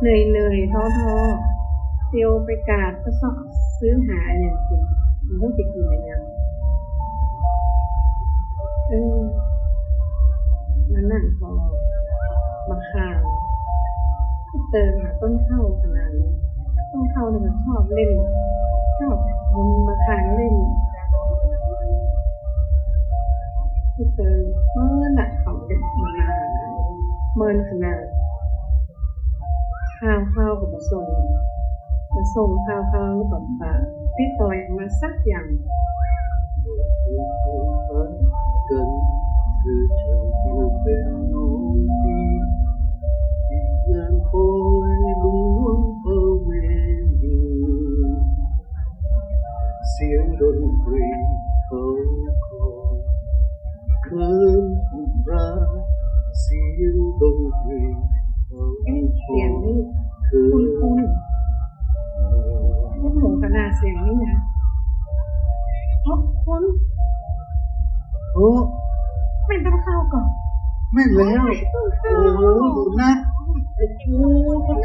เหนื่อยท้อเตียวไปกาดก็สอบซื้อหาอย่างกินมันรู้จะกินอะไรอย่างมันนั่งพอมาข่าวเติมหาต้นข้าวขนาดนี้ต้นข้าวเนี่ยมันชอบเล่นมันมาข่างเล่นเติมเมื่อหนักของเด็กมานานเมินขนาดข้าวกับมาส่งข้าวหรือเปล่าที่ต่อยมาสักอย่างเกินคือเธอผู้เป็นน้องที่เงินโปรยล้วงเฝ้าแม่ดูเสียงดนตรีเขาคลอเคลิ้มรักเสียงดนตรีเขาเสียงนี่คุ้นหมูขนาดเสียงนี่นะคุ้นแม่นต้องเข้าก่อนแม่นแล้วโอ้ดูนะ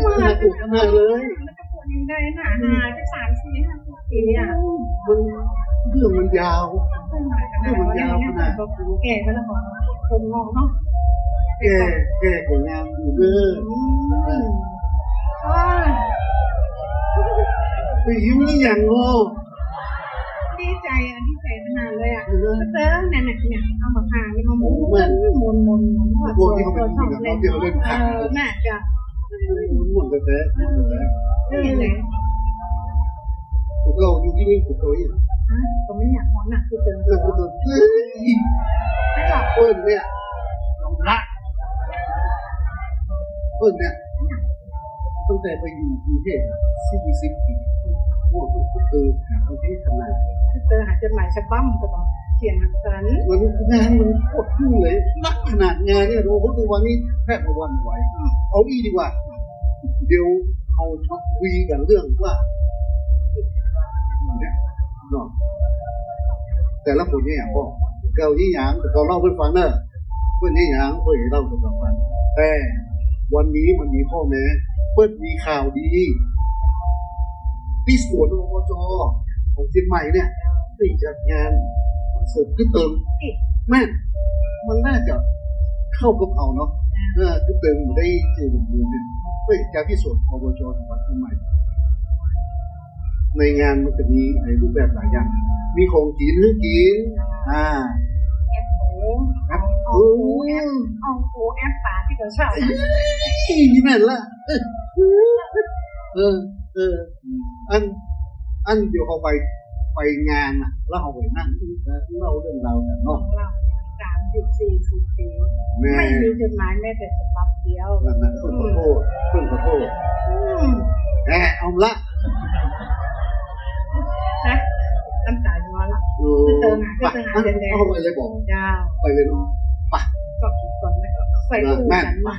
ขนาดขนาดเลยแล้วจะปวดยังไงหนาจะ3-4-5 ปีเนี่ยเรื่องมันยาวขนาดแก่ไปแล้วก่อนผมงงเนาะแก่ของงามอยู่เด้อไปยิ้มนี่อย่างงอดีใจขนาดเลยเติมเนี่ยเอามาพาเลยมาหมุนพวกที่เขาเป็นผู้หญิงเขาเดี๋ยวเล่นขันน่าจะหมุนแต่นี่เลยเราอยู่ที่นี่กูเคยก็ไม่อยากมองหนักคือเติมไม่หลับเปิ้ลเนี่ยละเปิ้ลเนี่ยตั้งแต่ไปอยู่กรุงเทพ10 ปีโอ้โหหาเขาที่ขนาดหาจดหมายฉบับก็ต้องเขียนหักกันมันงานมันโคตรยุ่งเลยนักขนาดงานเนี่ยดูเขาตัววันนี้แทบจะวันไหวเอาอีดีกว่าเดี๋ยวเอาช็อตคุยกันเรื่องว่าเนี่ยเนาะแต่ละคนเนี่ยอย่างพ่อเก่ายี่หยางแต่เขาเล่าเพื่อนฟังเนอะเพื่อนยี่หยางเพื่อนเล่าเพื่อนฟังแต่วันนี้มันมีข้อแม้เพื่อนมีข่าวดีที่สวนอบจ.ของเชียงใหม่เนี่ยได้จัดงานเสริมขึ้นเติมแม่มันน่าจะเข้ากับเอาเนาะขึ้นเติมได้เจอกับเมืองเนี่ยเพื่อจะที่สวนอบจ.จังหวัดเชียงใหม่ในงานมันจะมีในรูปแบบหลายอย่างมีของกินหรือกินแอปป่าที่เขาชอบนี่แม่นละอันเดี๋ยวเขาไปงานอ่ะแล้วเขาไปนั่งเล่าเรื่องราวกันเนาะ30-40 ปีไม่มีจดหมายแม้แต่ฉบับเดียวนั่นเพิ่นขอโทษเอาละนะน้ำตาย้อนละเติมหาเด่นเอาไปเลยบอกจ้าไปเลยเนาะไปก็กี่คนแล้วก็ใส่คู่กันมา